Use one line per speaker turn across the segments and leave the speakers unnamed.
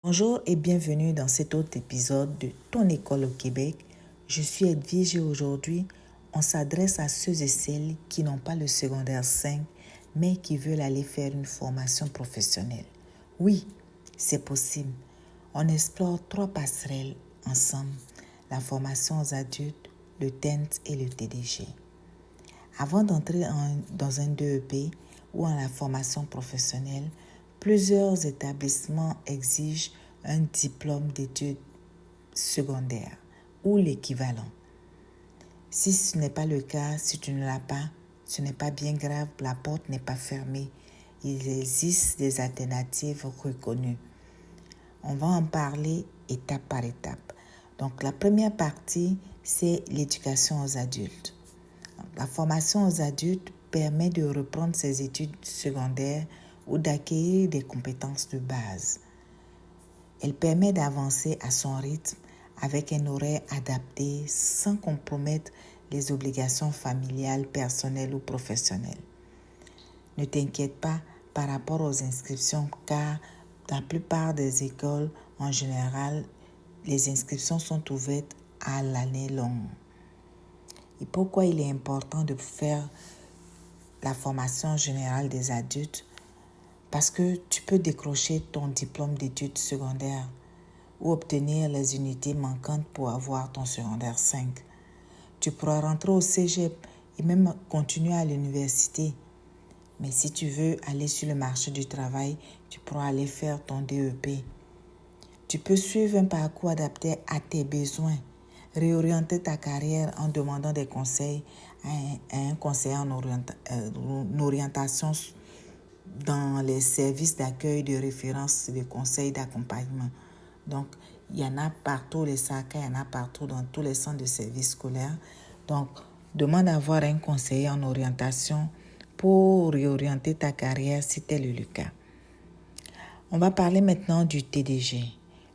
Bonjour et bienvenue dans cet autre épisode de Ton école au Québec. Je suis Edwige et aujourd'hui, on s'adresse à ceux et celles qui n'ont pas le secondaire 5 mais qui veulent aller faire une formation professionnelle. Oui, c'est possible. On explore 3 passerelles ensemble, la formation aux adultes, le TENS et le TDG. Avant d'entrer dans un DEP ou en la formation professionnelle, plusieurs établissements exigent un diplôme d'études secondaires ou l'équivalent. Si ce n'est pas le cas, si tu ne l'as pas, ce n'est pas bien grave, la porte n'est pas fermée. Il existe des alternatives reconnues. On va en parler étape par étape. Donc la première partie, c'est l'éducation aux adultes. La formation aux adultes permet de reprendre ses études secondaires ou d'acquérir des compétences de base. Elle permet d'avancer à son rythme avec un horaire adapté sans compromettre les obligations familiales, personnelles ou professionnelles. Ne t'inquiète pas par rapport aux inscriptions car dans la plupart des écoles, en général, les inscriptions sont ouvertes à l'année longue. Et pourquoi il est important de faire la formation générale des adultes? Parce que tu peux décrocher ton diplôme d'études secondaires ou obtenir les unités manquantes pour avoir ton secondaire 5. Tu pourras rentrer au cégep et même continuer à l'université. Mais si tu veux aller sur le marché du travail, tu pourras aller faire ton DEP. Tu peux suivre un parcours adapté à tes besoins. Réorienter ta carrière en demandant des conseils à un conseiller en orientation dans les services d'accueil, de référence et de conseils d'accompagnement. Donc, il y en a partout, les SACA, il y en a partout dans tous les centres de services scolaires. Donc, demande à avoir un conseiller en orientation pour réorienter ta carrière si tel est le cas. On va parler maintenant du TDG,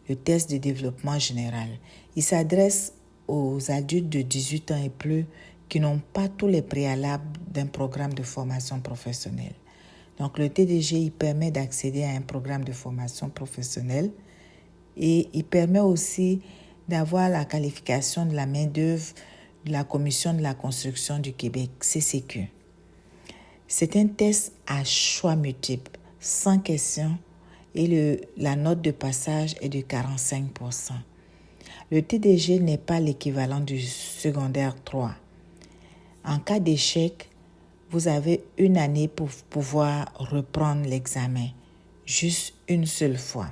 le test de développement général. Il s'adresse aux adultes de 18 ans et plus qui n'ont pas tous les préalables d'un programme de formation professionnelle. Donc, le TDG, il permet d'accéder à un programme de formation professionnelle et il permet aussi d'avoir la qualification de la main-d'œuvre de la Commission de la construction du Québec, CCQ. C'est un test à choix multiples, sans question, et la note de passage est de 45%. Le TDG n'est pas l'équivalent du secondaire 3. En cas d'échec, vous avez une année pour pouvoir reprendre l'examen, juste une seule fois.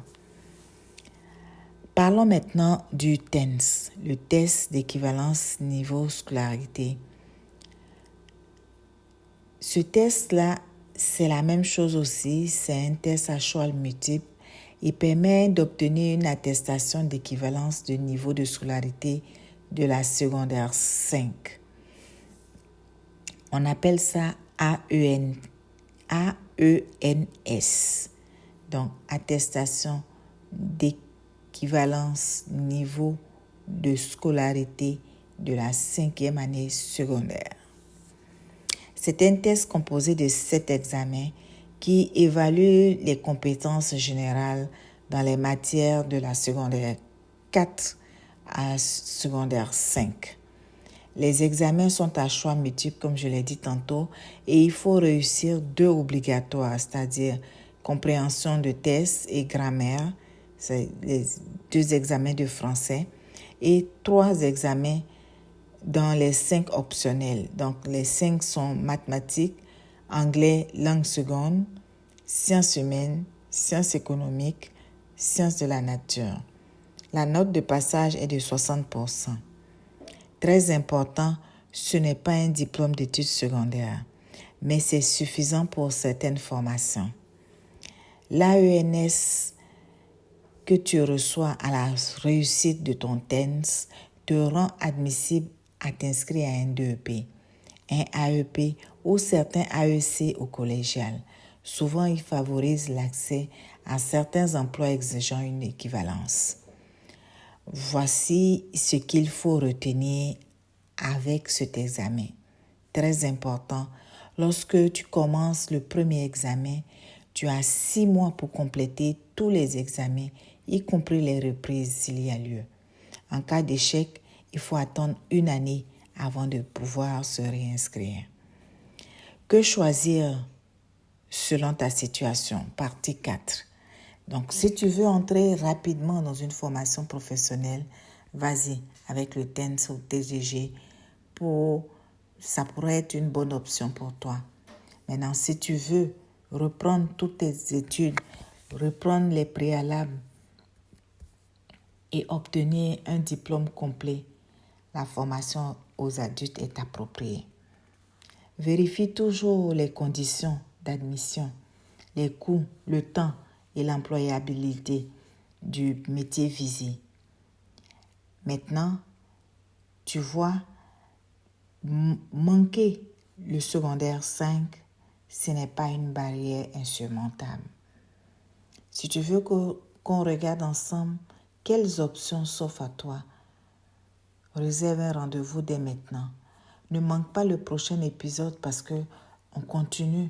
Parlons maintenant du TENS, le test d'équivalence niveau scolarité. Ce test-là, c'est la même chose aussi, c'est un test à choix multiple. Il permet d'obtenir une attestation d'équivalence de niveau de scolarité de la secondaire 5. On appelle ça AENS, donc attestation d'équivalence niveau de scolarité de la 5e année secondaire. C'est un test composé de 7 examens qui évalue les compétences générales dans les matières de la secondaire 4 à secondaire 5. Les examens sont à choix multiples, comme je l'ai dit tantôt, et il faut réussir 2 obligatoires, c'est-à-dire compréhension de test et grammaire, c'est les 2 examens de français, et 3 examens dans les 5 optionnels. Donc, les 5 sont mathématiques, anglais, langue seconde, sciences humaines, sciences économiques, sciences de la nature. La note de passage est de 60%. Très important, ce n'est pas un diplôme d'études secondaires, mais c'est suffisant pour certaines formations. L'AENS que tu reçois à la réussite de ton TENS te rend admissible à t'inscrire à un DEP, un AEP ou certains AEC au collégial. Souvent, ils favorisent l'accès à certains emplois exigeant une équivalence. Voici ce qu'il faut retenir avec cet examen. Très important, lorsque tu commences le premier examen, tu as 6 mois pour compléter tous les examens y compris les reprises s'il y a lieu. En cas d'échec, il faut attendre 1 année avant de pouvoir se réinscrire. Que choisir selon ta situation? Partie 4. Donc, si tu veux entrer rapidement dans une formation professionnelle, vas-y avec le TENS ou TGG. Ça pourrait être une bonne option pour toi. Maintenant, si tu veux reprendre toutes tes études, reprendre les préalables et obtenir un diplôme complet, la formation aux adultes est appropriée. Vérifie toujours les conditions d'admission, les coûts, le temps et l'employabilité du métier visé. Maintenant, tu vois, manquer le secondaire 5, ce n'est pas une barrière insurmontable. Si tu veux qu'on regarde ensemble quelles options s'offrent à toi, réserve un rendez-vous dès maintenant. Ne manque pas le prochain épisode parce que on continue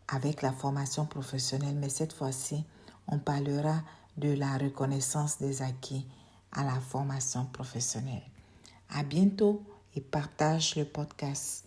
avec la formation professionnelle, mais cette fois-ci, on parlera de la reconnaissance des acquis à la formation professionnelle. À bientôt et partage le podcast.